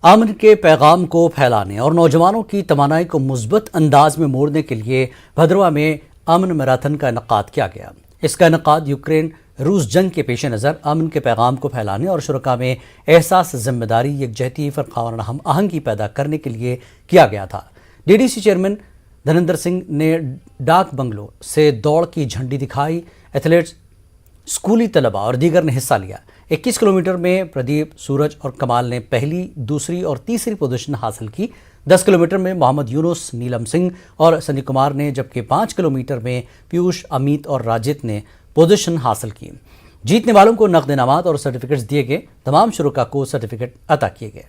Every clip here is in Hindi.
अमन के पैगाम को फैलाने और नौजवानों की तमन्नाई को मुस्बत अंदाज में मोड़ने के लिए भद्रवा में अमन मैराथन का इनेकाद किया गया। इसका इनेकाद यूक्रेन रूस जंग के पेश नज़र अमन के पैगाम को फैलाने और शुरका में एहसास जिम्मेदारी, यकजहती, फ़र्क़ावाना हम आहंगी पैदा करने के लिए किया गया था। डीडीसी चेयरमैन धर्मेंद्र सिंह ने डाक बंगलो से दौड़ की झंडी दिखाई। एथलीट्स, स्कूली तलबा और दीगर ने हिस्सा लिया। 21 किलोमीटर में प्रदीप, सूरज और कमाल ने पहली, दूसरी और तीसरी पोजीशन हासिल की। 10 किलोमीटर में मोहम्मद यूनुस, नीलम सिंह और सनी कुमार ने, जबकि 5 किलोमीटर में पीयूष, अमित और राजित ने पोजीशन हासिल की। जीतने वालों को नकद इनामात और सर्टिफिकेट्स दिए गए। तमाम शुरुका को सर्टिफिकेट अता किए गए।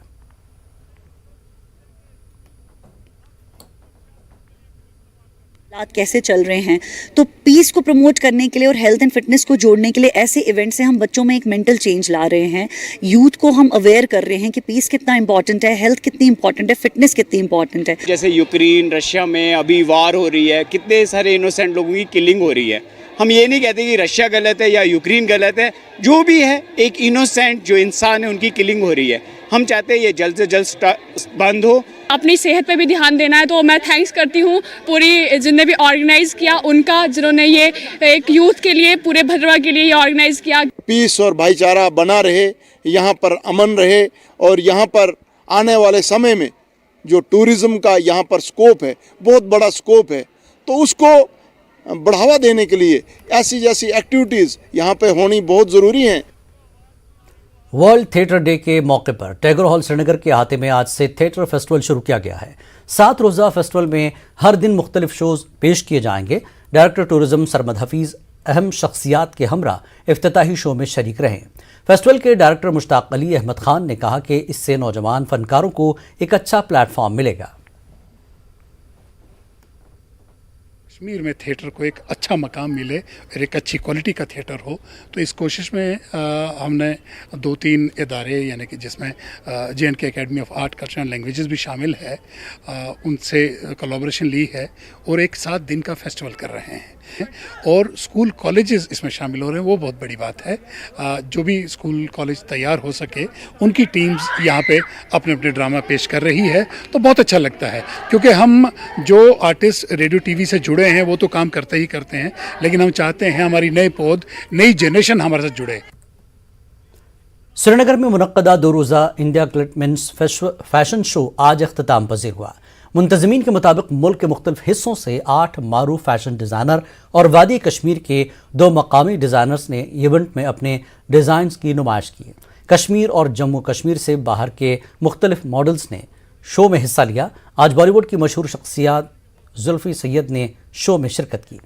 हालात कैसे चल रहे हैं, तो पीस को प्रमोट करने के लिए और हेल्थ एंड फिटनेस को जोड़ने के लिए ऐसे इवेंट से हम बच्चों में एक मेंटल चेंज ला रहे हैं। यूथ को हम अवेयर कर रहे हैं कि पीस कितना इंपॉर्टेंट है, हेल्थ कितनी इंपॉर्टेंट है, फिटनेस कितनी इंपॉर्टेंट है। जैसे यूक्रेन, रशिया में अभी वार हो रही है, कितने सारे इनोसेंट लोगों की किलिंग हो रही है। हम ये नहीं कहते कि रशिया गलत है या यूक्रेन गलत है, जो भी है एक इनोसेंट जो इंसान है उनकी किलिंग हो रही है। हम चाहते हैं ये जल्द से जल्द बंद हो। अपनी सेहत पे भी ध्यान देना है, तो मैं थैंक्स करती हूँ पूरी जिनने भी ऑर्गेनाइज किया उनका, जिन्होंने ये एक यूथ के लिए, पूरे भद्रवा के लिए ये ऑर्गेनाइज किया। पीस और भाईचारा बना रहे, यहाँ पर अमन रहे और यहाँ पर आने वाले समय में जो टूरिज्म का यहाँ पर स्कोप है, बहुत बड़ा स्कोप है, तो उसको बढ़ावा देने के लिए ऐसी जैसी एक्टिविटीज़ यहाँ पे होनी बहुत ज़रूरी हैं। वर्ल्ड थिएटर डे के मौके पर टैगोर हॉल श्रीनगर के अहाते में आज से थिएटर फेस्टिवल शुरू किया गया है। 7 रोज़ा फेस्टिवल में हर दिन मुख्तलिफ शोज पेश किए जाएंगे। डायरेक्टर टूरिज्म सरमद हफीज़ अहम शख्सियात के हमरा इफ्तिताही शो में शरीक रहे। फेस्टिवल के डायरेक्टर मुश्ताक अली अहमद खान ने कहा कि इससे नौजवान फनकारों को एक अच्छा प्लेटफॉर्म मिलेगा। कश्मीर में थिएटर को एक अच्छा मकाम मिले और एक अच्छी क्वालिटी का थिएटर हो, तो इस कोशिश में हमने 2-3 इदारे, यानी कि जिसमें JNK academy of art, culture and languages भी शामिल है, उनसे कोलैबोरेशन ली है और एक 7 दिन का फेस्टिवल कर रहे हैं। और स्कूल कॉलेजेस इसमें शामिल हो रहे हैं, वो बहुत बड़ी बात है। जो भी स्कूल कॉलेज तैयार हो सके, उनकी टीम्स यहाँ पे अपने अपने ड्रामा पेश कर रही है, तो बहुत अच्छा लगता है। क्योंकि हम जो आर्टिस्ट रेडियो TV से जुड़े हैं वो तो काम करते ही करते हैं, लेकिन हम चाहते हैं हमारी नई पौध, नई जनरेशन हमारे साथ जुड़े। श्रीनगर में मुनक्कदा 2 रोज़ा इंडिया क्लिट मेंस फैशन शो आज अख्ताम पज़ीर हुआ। मुंतज़मीन के मुताबिक मुल्क के मुख्तलिफ हिस्सों से 8 मारूफ फैशन डिज़ाइनर और वादी कश्मीर के 2 मकामी डिज़ाइनर्स ने इवेंट में अपने डिज़ाइंस की नुमाइश की। कश्मीर और जम्मू कश्मीर से बाहर के मुख्तलिफ मॉडल्स ने शो में हिस्सा लिया। आज बॉलीवुड की मशहूर शख्सियत जुल्फ़ी सैयद ने शो में शिरकत की।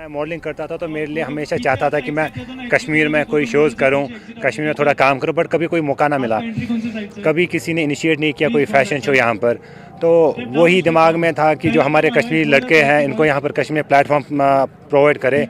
मॉडलिंग करता था तो मेरे लिए हमेशा चाहता था कि मैं कश्मीर में कोई शोज़ करूं, कश्मीर में थोड़ा काम करूं, बट कभी कोई मौका ना मिला। कभी किसी ने इनिशिएट नहीं किया कोई फ़ैशन शो यहाँ पर। तो वही दिमाग में था कि जो हमारे कश्मीरी लड़के हैं इनको यहाँ पर कश्मीर प्लेटफॉर्म प्रोवाइड करें।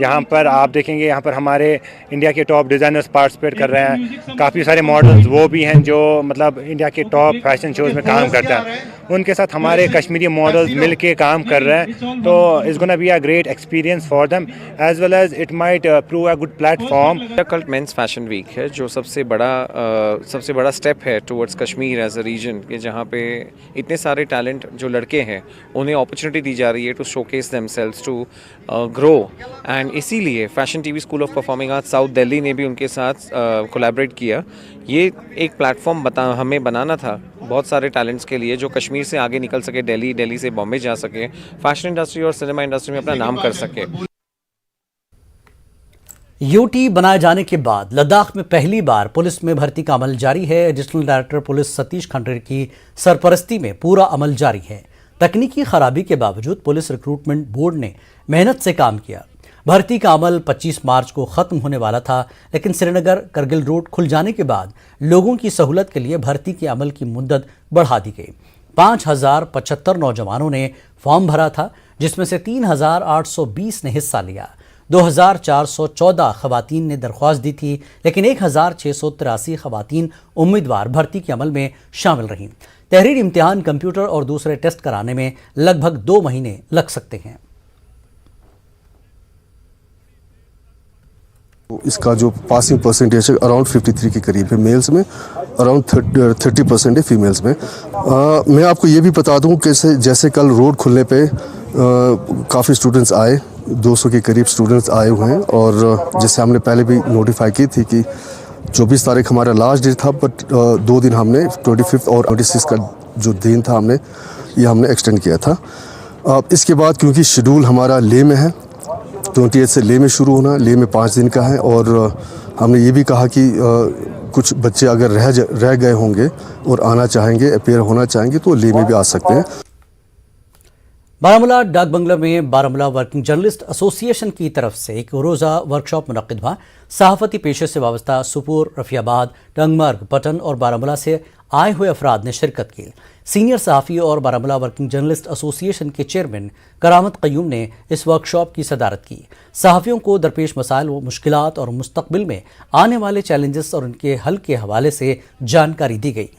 यहाँ पर आप देखेंगे, यहाँ पर हमारे इंडिया के टॉप डिज़ाइनर्स पार्टिसिपेट कर रहे हैं। काफ़ी सारे मॉडल्स वो भी हैं जो मतलब इंडिया के टॉप फैशन शोज़ में काम करते हैं। उनके साथ हमारे कश्मीरी मॉडल्स मिल के काम कर रहे हैं, तो it's gonna be a great experience for them as well as it might prove a good platform. Cult men's fashion week है जो सबसे बड़ा स्टेप है towards Kashmir as a region, के जहाँ पे इतने सारे टैलेंट जो लड़के हैं उन्हें अपॉर्चुनिटी दी जा रही है to showcase themselves, to grow. And इसीलिए fashion TV school of performing arts south Delhi ने भी उनके साथ कोलैबोरेट किया। ये एक प्लेटफॉर्म हमें बनाना था बहुत सारे टैलेंट्स के लिए जो कश्मीर से आगे निकल सके, दिल्ली से बॉम्बे जा सके, फैशन इंडस्ट्री और सिनेमा इंडस्ट्री में अपना नाम कर सके। UT बनाए जाने के बाद लद्दाख में पहली बार पुलिस में भर्ती का अमल जारी है। एडिशनल डायरेक्टर पुलिस सतीश खंडेर की सरपरस्ती में पूरा अमल जारी है। तकनीकी खराबी के बावजूद पुलिस रिक्रूटमेंट बोर्ड ने मेहनत से काम किया। भर्ती का अमल 25 मार्च को ख़त्म होने वाला था, लेकिन श्रीनगर करगिल रोड खुल जाने के बाद लोगों की सहूलत के लिए भर्ती के अमल की मुद्दत बढ़ा दी गई। 5075 नौजवानों ने फॉर्म भरा था, जिसमें से 3820 ने हिस्सा लिया। 2414 खवातीन ने दरख्वास्त दी थी, लेकिन 1683 खवातीन उम्मीदवार भर्ती के अमल में शामिल रहीं। तहरीर इम्तिहान, कंप्यूटर और दूसरे टेस्ट कराने में लगभग 2 महीने लग सकते हैं। इसका जो पासिंग परसेंटेज है अराउंड 53 के करीब है मेल्स में, अराउंड 30% है फीमेल्स में। मैं आपको ये भी बता दूं कि जैसे कल रोड खुलने पे काफ़ी स्टूडेंट्स आए, 200 के करीब स्टूडेंट्स आए हुए हैं, और जैसे हमने पहले भी नोटिफाई की थी कि 24 तारीख हमारा लास्ट डेट था, बट 2 दिन हमने 25 और 26 का जो दिन था हमने एक्सटेंड किया था। इसके बाद क्योंकि शेड्यूल हमारा ले में है, 28 से ले में शुरू होना, ले में 5 दिन का है, और हमने ये भी कहा कि कुछ बच्चे अगर रह गए होंगे और आना चाहेंगे, अपेयर होना चाहेंगे, तो ले में भी आ सकते हैं। बारामूला डाक बंगला में बारामूला वर्किंग जर्नलिस्ट एसोसिएशन की तरफ से एक रोज़ा वर्कशॉप मुनक्किद हुआ। सहाफ़ती पेशे से वाबस्ता सुपूर, रफियाबाद, टंगमर्ग, पटन और बारामूला से आए हुए अफराद ने शिरकत की। सीनियर सहाफ़ी और बारामूला वर्किंग जर्नलिस्ट एसोसिएशन के चेयरमैन करामत क़य्यूम ने इस वर्कशॉप की सदारत की। सहाफ़ियों को दरपेश मसाइल व मुश्किलात और मुस्तक़बिल में आने वाले चैलेंजेस और उनके हल के हवाले से जानकारी दी गई।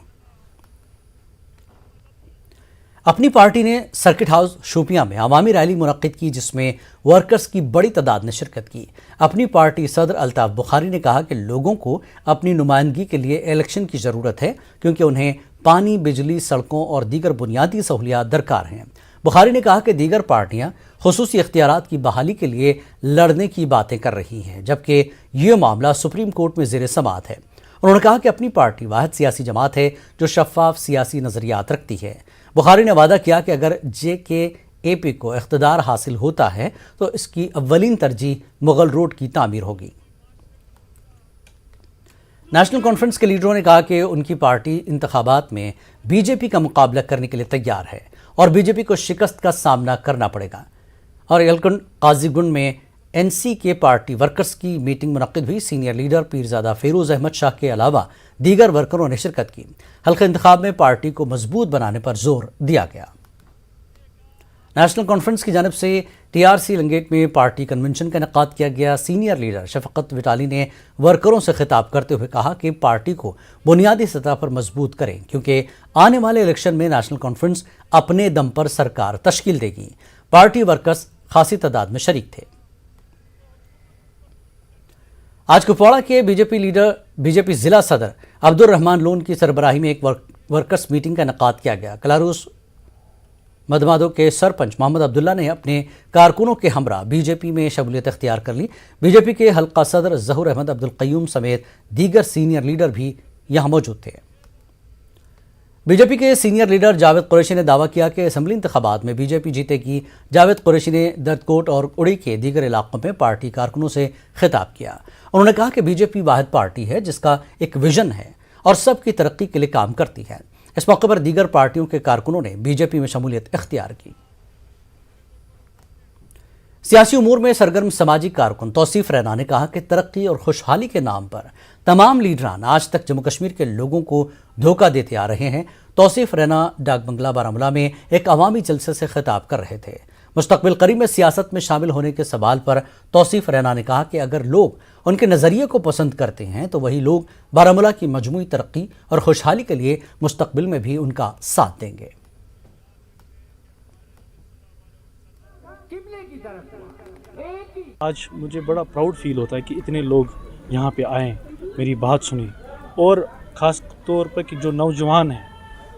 अपनी पार्टी ने सर्किट हाउस शोपियां में अवामी रैली मुनक्किद की, जिसमें वर्कर्स की बड़ी तादाद ने शिरकत की। अपनी पार्टी सदर अल्ताफ़ बुखारी ने कहा कि लोगों को अपनी नुमाइंदगी के लिए इलेक्शन की ज़रूरत है, क्योंकि उन्हें पानी, बिजली, सड़कों और दीगर बुनियादी सहूलियात दरकार हैं। बुखारी ने कहा कि दीगर पार्टियां खुसूसी इख्तियारात की बहाली के लिए लड़ने की बातें कर रही हैं, जबकि ये मामला सुप्रीम कोर्ट में ज़ेर समाअत है। उन्होंने कहा कि अपनी पार्टी वाहिद सियासी जमात है जो शफाफ सियासी नज़रियात रखती है। बुखारी ने वादा किया कि अगर JKAP को इख्तिदार हासिल होता है तो इसकी अव्वलीन तरजीह मुगल रोड की तामीर होगी। नेशनल कॉन्फ्रेंस के लीडरों ने कहा कि उनकी पार्टी इंतखाबात में BJP का मुकाबला करने के लिए तैयार है और BJP को शिकस्त का सामना करना पड़ेगा। और एलकुंड काजीगुंड में NC के पार्टी वर्कर्स की मीटिंग मुनक्किद हुई। सीनियर लीडर पीरजादा फेरोज अहमद शाह के अलावा दीगर वर्करों ने शिरकत की। हल्के इंतखाब में पार्टी को मजबूत बनाने पर जोर दिया गया। नेशनल कॉन्फ्रेंस की जानिब से TRC लंगेट में पार्टी कन्वेंशन का इनेकाद किया गया। सीनियर लीडर शफकत विटाली ने वर्करों से खिताब करते हुए कहा कि पार्टी को बुनियादी सतह पर मजबूत करें, क्योंकि आने वाले इलेक्शन में नेशनल कॉन्फ्रेंस अपने दम पर सरकार तश्कील देगी। पार्टी वर्कर्स खासी तादाद में शरीक थे। आज कुपवाड़ा के बीजेपी जिला सदर अब्दुल रहमान लोन की सरबराही में एक वर्कर्स मीटिंग का इनेकाद किया गया। कलारूस मदमादो के सरपंच मोहम्मद अब्दुल्ला ने अपने कारकुनों के हमरा BJP में शमूलियत इख्तियार कर ली। BJP के हल्का सदर ज़हूर अहमद अब्दुल क़य्यूम समेत दीगर सीनियर लीडर भी यहाँ मौजूद थे। BJP के सीनियर लीडर जावेद कुरैशी ने दावा किया कि असम्बली इंतखाबात में BJP जीतेगी। जावेद कुरैशी ने दर्दकोट और उड़ी के दीगर इलाकों में पार्टी कारकुनों से खिताब किया। उन्होंने कहा कि BJP वाहिद पार्टी है जिसका एक विजन है और सबकी तरक्की के लिए काम करती है। इस मौके पर दीगर पार्टियों के कारकुनों ने BJP में शमूलियत इख्तियार की। सियासी उमूर में सरगर्म समाजी कारकुन तौसीफ रैना ने कहा कि तरक्की और खुशहाली के नाम पर तमाम लीडरान आज तक जम्मू कश्मीर के लोगों को धोखा देते आ रहे हैं। तौसीफ रैना डाक बंगला बारामूला में एक अवामी जलसे से खिताब कर रहे थे। मुस्तकबिल करीब में सियासत में शामिल होने के सवाल पर तौसीफ रैना ने कहा कि अगर लोग उनके नज़रिए को पसंद करते हैं तो वही लोग बारामूला की मजमूई तरक्की और खुशहाली के लिए मुस्तकबिल में भी उनका साथ देंगे। आज मुझे बड़ा प्राउड फील होता है कि इतने लोग यहाँ पे आए, मेरी बात सुनी, और ख़ास तौर पर कि जो नौजवान हैं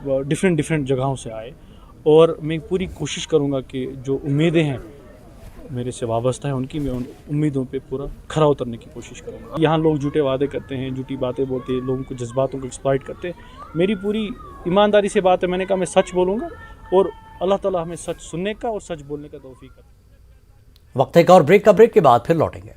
वो डिफरेंट जगहों से आए, और मैं पूरी कोशिश करूँगा कि जो उम्मीदें हैं मेरे से वाबस्ता है उनकी, मैं उन उम्मीदों पे पूरा खरा उतरने की कोशिश करूँगा। यहाँ लोग झूठे वादे करते हैं, झूठी बातें बोलते हैं, लोगों को जज्बातों को एक्सप्लॉइट करते हैं। मेरी पूरी ईमानदारी से बात है, मैंने कहा मैं सच बोलूँगा और अल्लाह ताला हमें सच सुनने का और सच बोलने का तौफीक करता है। वक्त एक और ब्रेक के बाद फिर लौटेंगे।